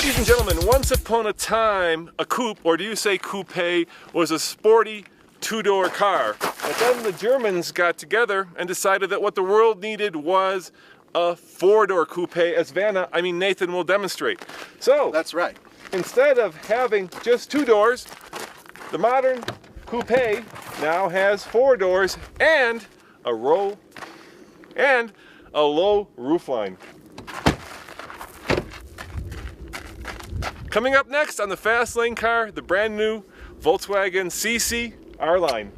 Ladies and gentlemen, once upon a time, a coupe, or do you say coupe, was a sporty two-door car. But then the Germans got together and decided that what the world needed was a four-door coupe, as Nathan will demonstrate. So, that's right. Instead of having just two doors, the modern coupe now has four doors and a low roofline. Coming up next on the Fast Lane car, the brand new Volkswagen CC R-Line.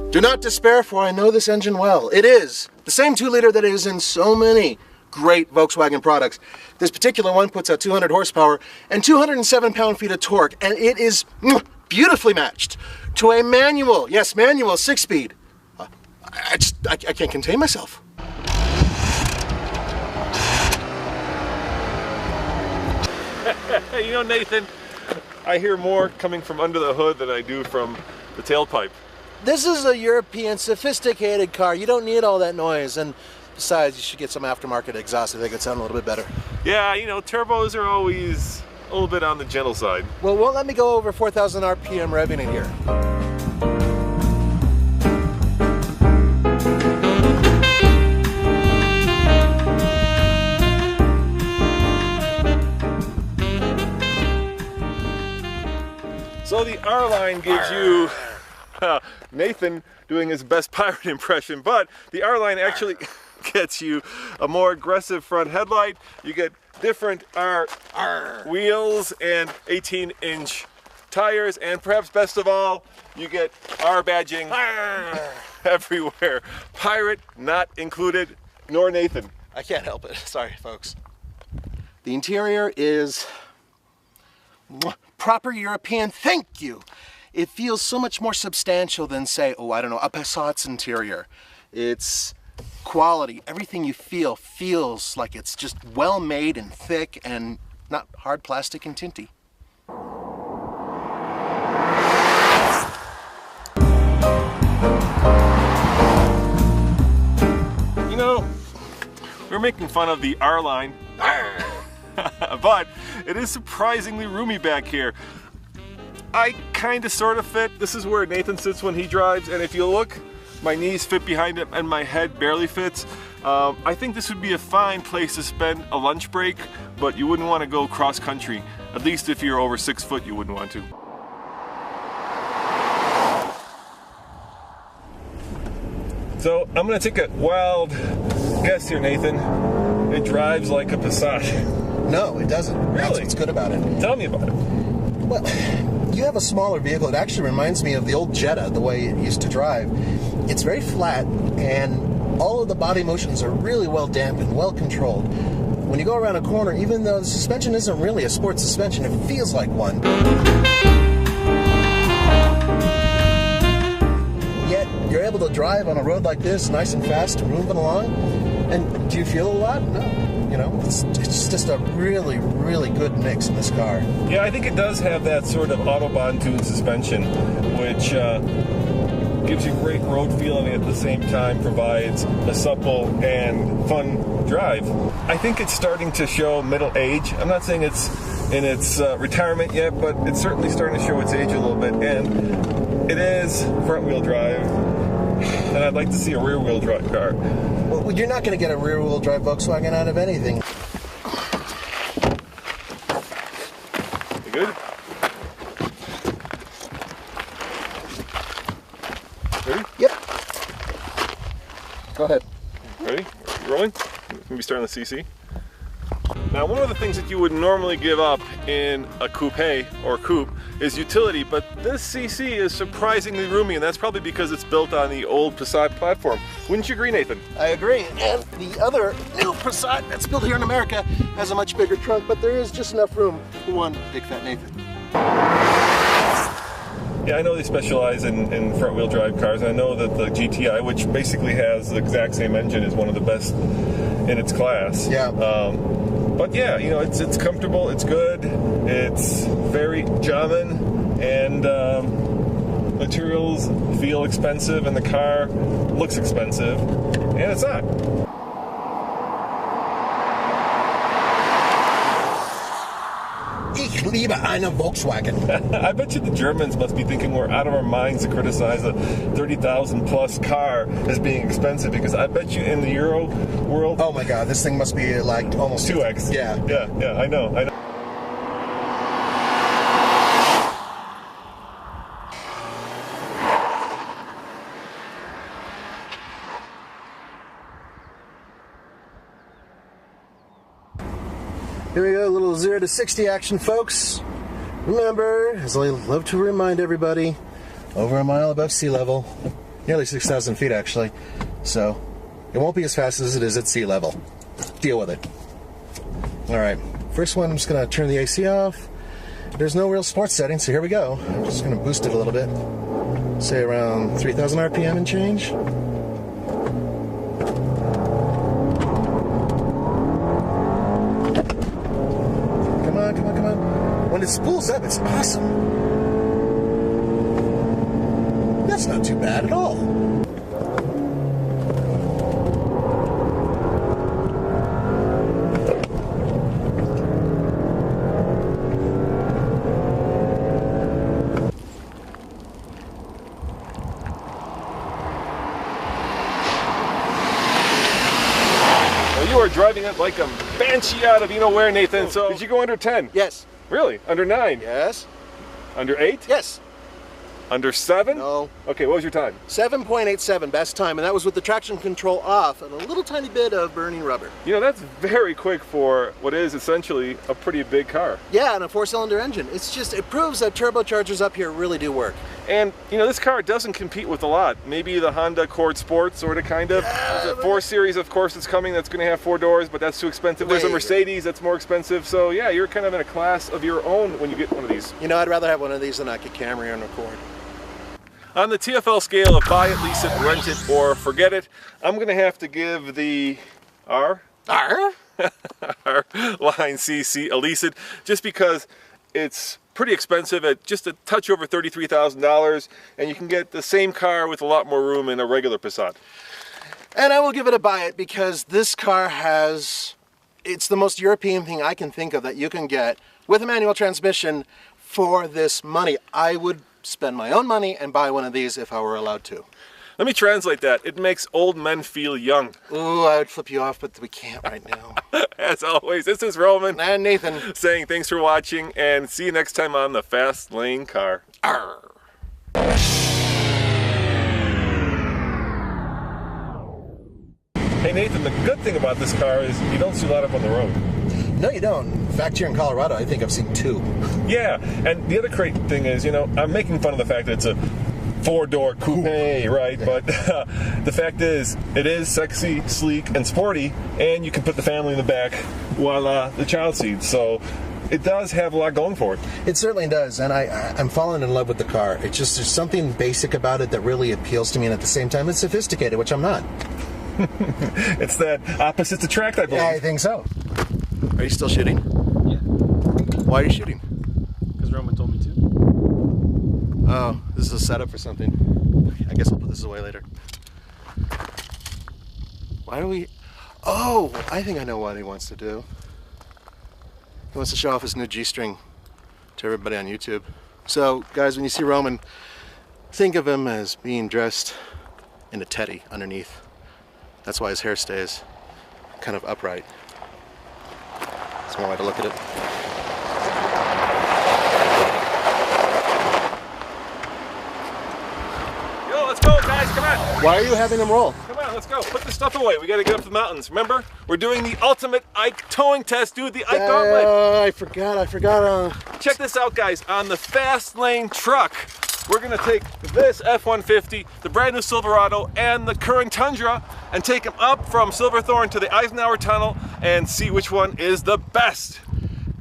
Do not despair, for I know this engine well. It is the same 2-liter that is in so many great Volkswagen products. This particular one puts out 200 horsepower and 207 pound-feet of torque, and it is beautifully matched to a manual, yes, manual 6-speed. I can't contain myself. You know, Nathan, I hear more coming from under the hood than I do from the tailpipe. This is a European sophisticated car. You don't need all that noise, and besides, you should get some aftermarket exhaust. I think it sound a little bit better. Yeah, you know, turbos are always a little bit on the gentle side. Well, won't let me go over 4,000 RPM revving in here. So the R-Line gives you Nathan doing his best pirate impression, but the R-Line actually gets you a more aggressive front headlight. You get different wheels and 18-inch tires, and perhaps best of all, you get R badging everywhere. Pirate not included, nor Nathan. I can't help it. Sorry, folks. The interior is proper European. Thank you. It feels so much more substantial than, say, a Passat's interior. It's quality. Everything you feel feels like it's just well made and thick and not hard plastic and tinty. You know, we're making fun of the R-Line, but it is surprisingly roomy back here. I kind of sort of fit. This is where Nathan sits when he drives, and if you look, my knees fit behind him and my head barely fits. I think this would be a fine place to spend a lunch break, but you wouldn't want to go cross country. At least if you're over 6 foot, you wouldn't want to. So I'm gonna take a wild guess here, Nathan. It drives like a Passat. No, it doesn't. Really? That's what's good about it. Tell me about it. Well, you have a smaller vehicle. It actually reminds me of the old Jetta, the way it used to drive. It's very flat, and all of the body motions are really well dampened, well controlled. When you go around a corner, even though the suspension isn't really a sports suspension, it feels like one. Yet, you're able to drive on a road like this, nice and fast, moving along. And do you feel a lot? No. You know, it's just a really, really good mix in this car. Yeah, I think it does have that sort of Autobahn tuned suspension, which gives you great road feeling and at the same time provides a supple and fun drive. I think it's starting to show middle age. I'm not saying it's in its retirement yet, but it's certainly starting to show its age a little bit, and it is front wheel drive, and I'd like to see a rear wheel drive car. Well, you're not going to get a rear-wheel drive Volkswagen out of anything. You good? Ready? Yep. Go ahead. Ready? You rolling? Maybe start on the CC. Now, one of the things that you would normally give up in a coupe or coupe is utility, but this CC is surprisingly roomy, and that's probably because it's built on the old Passat platform. Wouldn't you agree, Nathan? I agree. And the other new Passat that's built here in America has a much bigger trunk, but there is just enough room for one big fat Nathan. Yeah, I know they specialize in front-wheel drive cars. I know that the GTI, which basically has the exact same engine, is one of the best in its class. Yeah. But yeah, you know, it's comfortable, it's good, it's very German, and materials feel expensive, and the car looks expensive, and it's not. Ich liebe eine Volkswagen. I bet you the Germans must be thinking we're out of our minds to criticize a 30,000 plus car as being expensive, because I bet you in the Euro world... Oh my god, this thing must be like almost 2x. Yeah. Yeah, I know. Here we go, a little 0 to 60 action, folks. Remember, as I love to remind everybody, over a mile above sea level, nearly 6,000 feet actually, so it won't be as fast as it is at sea level. Deal with it. Alright, first one, I'm just going to turn the AC off. There's no real sports setting, so here we go. I'm just going to boost it a little bit. Say around 3,000 RPM and change. Come on. When it spools up, it's awesome. That's not too bad at all. You are driving it like a banshee out of you know where, Nathan. So did you go under 10? Yes. Really? Under 9? Yes. Under 8? Yes. Under 7? No. Okay, what was your time? 7.87 best time, and that was with the traction control off and a little tiny bit of burning rubber. You know, that's very quick for what is essentially a pretty big car. Yeah, and a 4-cylinder engine. It proves that turbochargers up here really do work. And, you know, this car doesn't compete with a lot. Maybe the Honda Accord Sport, sort of, kind of. Yeah, the 4 Series, of course, is coming. That's going to have 4 doors, but that's too expensive. There's a Mercedes that's more expensive. So, yeah, you're kind of in a class of your own when you get one of these. You know, I'd rather have one of these than I get Camry and Accord. On the TFL scale of buy it, lease it, rent it, or forget it, I'm going to have to give the R line CC a lease it, just because it's pretty expensive at just a touch over $33,000, and you can get the same car with a lot more room in a regular Passat. And I will give it a buy it because this car it's the most European thing I can think of that you can get with a manual transmission for this money. I would spend my own money and buy one of these if I were allowed to. Let me translate that. It makes old men feel young. Ooh, I would flip you off, but we can't right now. As always, this is Roman. And Nathan. Saying thanks for watching, and see you next time on the Fast Lane Car. Arr. Hey Nathan, the good thing about this car is you don't see a lot up on the road. No, you don't. In fact, here in Colorado, I think I've seen 2. Yeah, and the other great thing is, you know, I'm making fun of the fact that it's a 4-door coupe, right? But the fact is, it is sexy, sleek, and sporty, and you can put the family in the back while the child seats. So it does have a lot going for it. It certainly does, and I'm falling in love with the car. It's just, there's something basic about it that really appeals to me, and at the same time, it's sophisticated, which I'm not. It's that opposites attract, I believe. Yeah, I think so. Are you still shooting? Yeah. Why are you shooting? Because Roman told me to. Oh, this is a setup for something. I guess I'll put this away later. Why do we... Oh, I think I know what he wants to do. He wants to show off his new G-string to everybody on YouTube. So, guys, when you see Roman, think of him as being dressed in a teddy underneath. That's why his hair stays kind of upright. That's one way to look at it. Yo, let's go, guys, come on. Why are you having him roll? Come on. on, let's go. Put this stuff away. We gotta get up the mountains. Remember, we're doing the ultimate Ike towing test, dude. The Ike Gauntlet. I forgot. Check this out, guys. On the fast lane truck, we're gonna take this F-150, the brand new Silverado, and the current Tundra, and take them up from Silverthorne to the Eisenhower Tunnel and see which one is the best.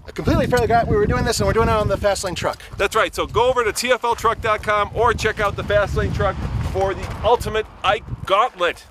I completely forgot we were doing this, and we're doing it on the Fastlane truck. That's right. So go over to tfltruck.com or check out the Fastlane truck for the ultimate Ike Gauntlet.